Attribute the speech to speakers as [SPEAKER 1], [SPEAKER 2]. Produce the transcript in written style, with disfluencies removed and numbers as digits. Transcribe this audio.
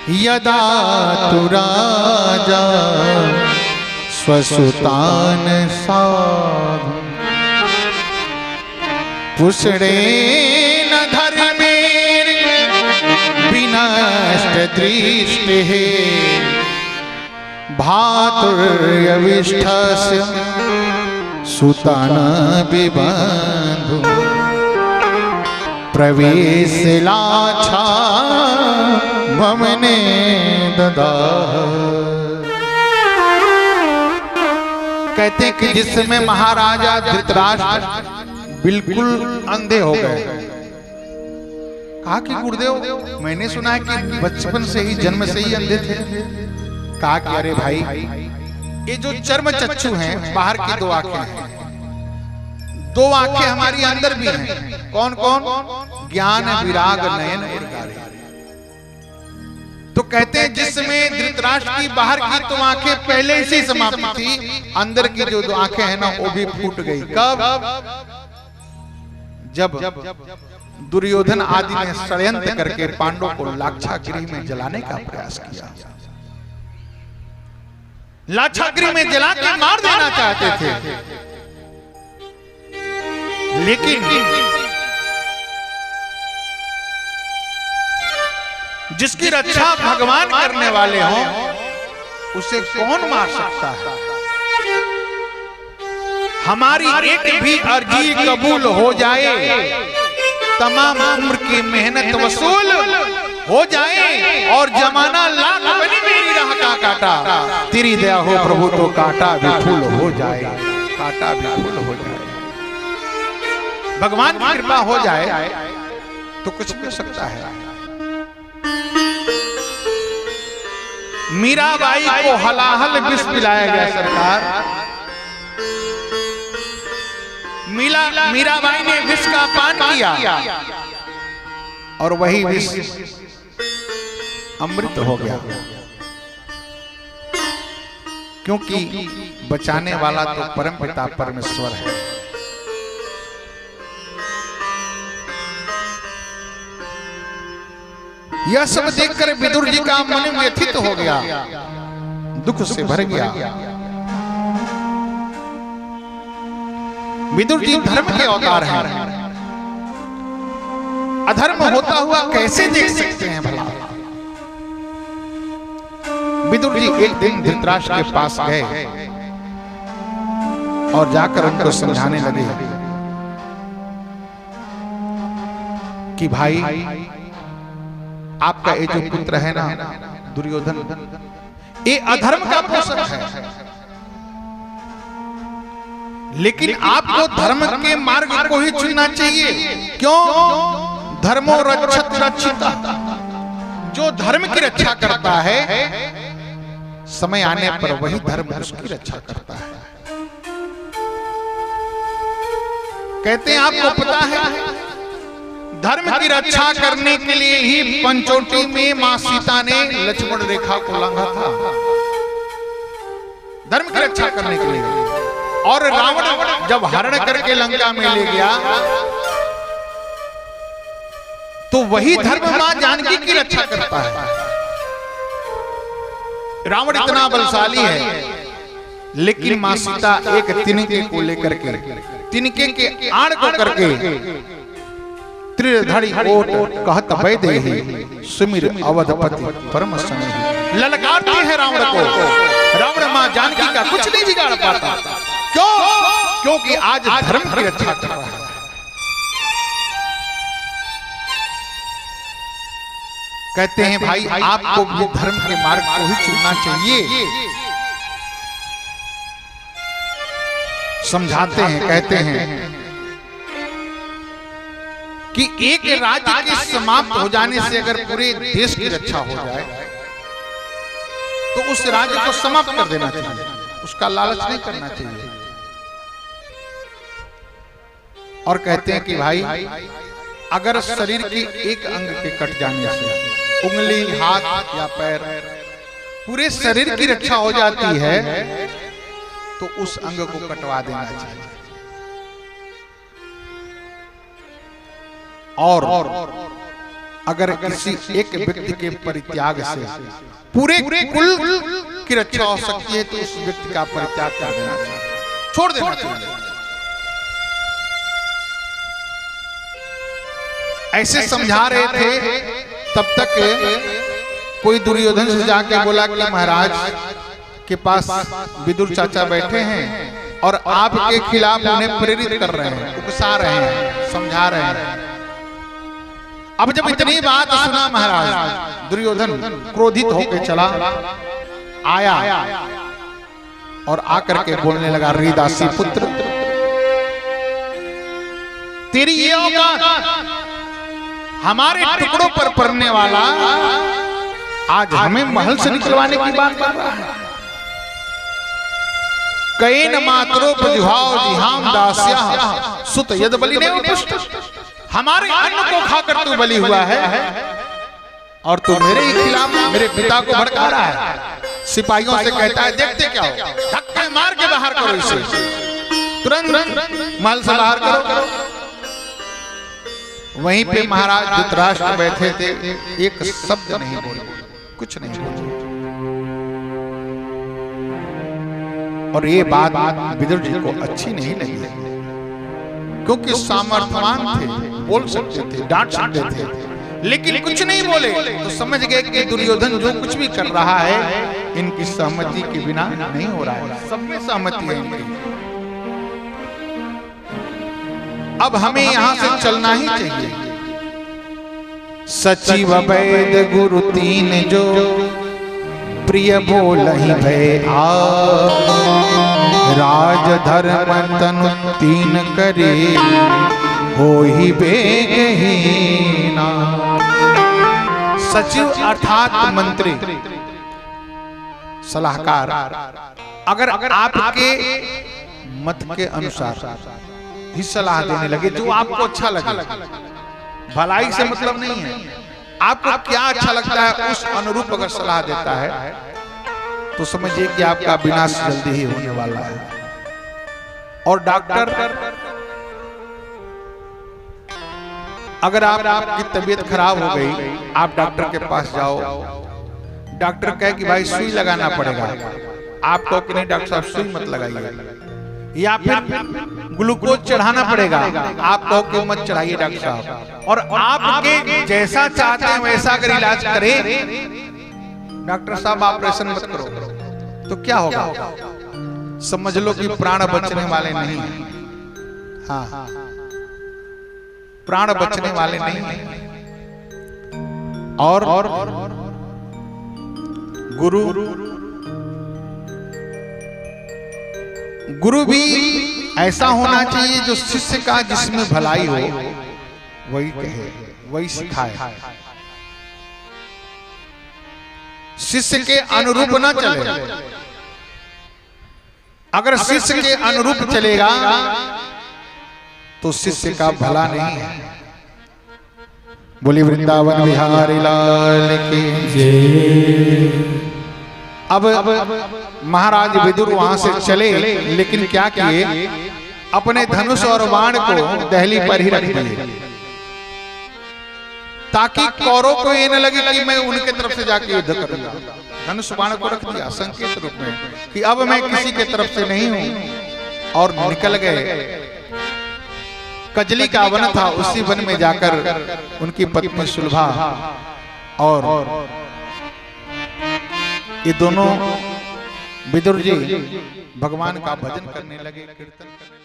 [SPEAKER 1] यदा तु राजा स्वसुतान साधु पुष्णेन धर्मेण विनष्ट दृष्टिः भातुर्यविष्ठस्य सुतान बिबन्धु प्रवेशलाछा भवने ददाह। कहते हैं कि जिस समय महाराजा धृतराष्ट्र बिल्कुल अंधे हो गए, कहा कि गुरुदेव मैंने सुना है कि बचपन से ही जन्म से ही अंधे थे। कहा कि अरे भाई ये जो चर्म चक्षु हैं बाहर की दो आंखें हैं, दो आंखें हमारी अंदर भी हैं। कौन कौन? ज्ञान विराग नयन और गारे। तो कहते हैं जिसमें धृतराष्ट्र की बाहर की तो आंखें पहले से ही समाप्त थी, अंदर की जो दो आंखें हैं ना वो भी फूट गई। कब? जब दुर्योधन आदि ने षड्यंत्र करके पांडवों को लाक्षागृह में जलाने का प्रयास किया। लाक्षागृह में जला के मार देना चाहते थे, लेकिन जिसकी रक्षा भगवान करने वाले हों उसे कौन मार सकता है? हमारी एक भी अर्जी कबूल हो जाए, तमाम उम्र की मेहनत वसूल हो जाए, और जमाना लाख बनी मेरी राह का काटा, तेरी दया हो प्रभु तो काटा भी फूल हो जाए, काटा भी फूल हो जाए। भगवान की कृपा हो जाए तो कुछ भी हो सकता है। मीराबाई को हलाहल विष पिलाया गया सरकार। मीराबाई ने विष का पान किया और वही विष अमृत हो गया, क्योंकि बचाने वाला तो परमपिता परमेश्वर है। यह सब देखकर विदुर जी का मन व्यथित हो गया, दुख से भर गया। विदुर जी धर्म के अवतार हैं, अधर्म होता हुआ कैसे देख सकते हैं भला? विदुर जी एक दिन धृतराष्ट्र के पास गए और जाकर उनको समझाने लगे कि भाई आपका ये जो पुत्र है ना दुर्योधन, ये अधर्म का पोषक है, लेकिन आपको धर्म के मार्ग को ही चुनना चाहिए। क्यों? धर्मो रक्षत रक्षिता, जो धर्म की रक्षा करता है समय आने पर वही धर्म उसकी रक्षा करता है। कहते हैं आपको पता है धर्म की रक्षा करने के लिए ही पंचोटी में मां सीता ने लक्ष्मण रेखा को लांघा था, धर्म की रक्षा करने के लिए। और रावण जब हरण करके लंका में ले गया तो वही धर्म मां जानकी की रक्षा करता है। रावण इतना बलशाली है, लेकिन मां सीता एक तिनके को लेकर के, तिनके के आड़ को करके त्रिधड़ी ओट कहत वैदेही सुमिर अवधपति परम स्नेही ललकारती है रावण को। रावण मां जानकी का कुछ नहीं बिगाड़ पाता। क्यों? क्योंकि आज धर्म की रक्षा कर रहा है। कहते हैं भाई आपको भी धर्म के मार्ग को ही चुनना चाहिए। समझाते हैं, कहते हैं कि एक राज्य के समाप्त हो जाने से अगर पूरे देश की रक्षा हो जाए तो उस राज्य को समाप्त कर देना चाहिए, उसका लालच नहीं करना चाहिए। और कहते हैं कि भाई अगर शरीर के एक अंग के कट जाने से, उंगली, हाथ या पैर, पूरे शरीर की रक्षा हो जाती है तो उस अंग को कटवा देना चाहिए। और अगर किसी एक व्यक्ति के परित्याग से पूरे कुल की रक्षा हो सकती है तो उस व्यक्ति का परित्याग कर देना चाहिए, छोड़ देना चाहिए। ऐसे समझा रहे थे, तब तक कोई दुर्योधन से जाके बोला कि महाराज के पास विदुर चाचा बैठे हैं और आपके खिलाफ उन्हें प्रेरित कर रहे हैं, उकसा रहे हैं, समझा रहे हैं। अब जब इतनी बात सुना महाराज, दुर्योधन क्रोधित होकर चला आया और आकर के बोलने लगा, रीदासी पुत्र, तेरी ये औकात, हमारे टुकड़ों पर पड़ने वाला आज हमें महल से निकलवाने की बात कर रहा है। कैन मात्रोपजुहाव जिहाम दास्या सुत यद बलि ने उपष्ट, हमारे अन्न को खाकर तू बलि हुआ है और तू मेरे ही खिलाफ मेरे पिता को भड़का रहा है। सिपाहियों से कहता है, देखते क्या हो, धक्के मार के बाहर करो इसे, तुरंत महल से बाहर करो। वहीं पे महाराज धृतराष्ट्र बैठे थे, एक शब्द नहीं बोले, कुछ नहीं बोले। और ये बात विदुर जी को अच्छी नहीं लगी, क्योंकि सामर्थ्यवान थे, बोल सकते थे, डांट सकते थे, लेकिन कुछ नहीं बोले। तो समझ गए कि दुर्योधन जो कुछ भी कर रहा है इनकी सहमति के बिना नहीं हो रहा है, सब में सहमति है इनकी। अब हमें यहां से चलना ही चाहिए। सचिव वैद गुरु तीन जो प्रिय बोलहि भय राज धर्म तनु तीन करे होहि बेगहीना। सचिव अर्थात मंत्री, सलाहकार, अगर आपके मत के अनुसार ही सलाह देने लगे, जो आपको अच्छा लगे, भलाई से मतलब नहीं है, आपको क्या अच्छा लगता है उस अनुरूप अगर सलाह देता है तो समझिए कि आपका विनाश जल्दी ही होने वाला है। और डॉक्टर, अगर आपकी तबीयत खराब हो गई, आप डॉक्टर के पास जाओ, डॉक्टर कहे कि भाई सुई लगाना पड़ेगा, आप कहो कि नहीं डॉक्टर साहब सुई मत लगाइए, या फिर ग्लूकोज चढ़ाना पड़ेगा, आप कहो कि मत चढ़ाइए डॉक्टर साहब, और आपके जैसा चाहते हैं वैसा अगर इलाज करे, डॉक्टर साहब ऑपरेशन मत करो, तो क्या होगा? समझ लो कि प्राण बचने वाले नहीं हैं। हाँ, प्राण बचने वाले नहीं हैं। और गुरु भी ऐसा होना चाहिए जो शिष्य का जिसमें भलाई हो वही कहे, वही सिखाए, शिष्य के अनुरूप ना चले। अगर शिष्य के अनुरूप चलेगा तो शिष्य का भला नहीं है। बोली वृंदावन बिहारी लाल की जय। अब महाराज विदुर वहां से चले, लेकिन क्या किए, अपने धनुष और बाण को दहली पर ही रख दिए, ताकि कौरव को ये न लगे कि मैं उनके तरफ से जाके युद्ध करूंगा। धनुष बाण को रख दिया संकेत रूप में कि अब मैं किसी के तरफ से नहीं हूं, और निकल गए। कजली का वन था, उसी वन में जाकर उनकी पत्नी सुलभा और ये दोनों विदुर जी भगवान का भजन करने लगे, कीर्तन करने लगे।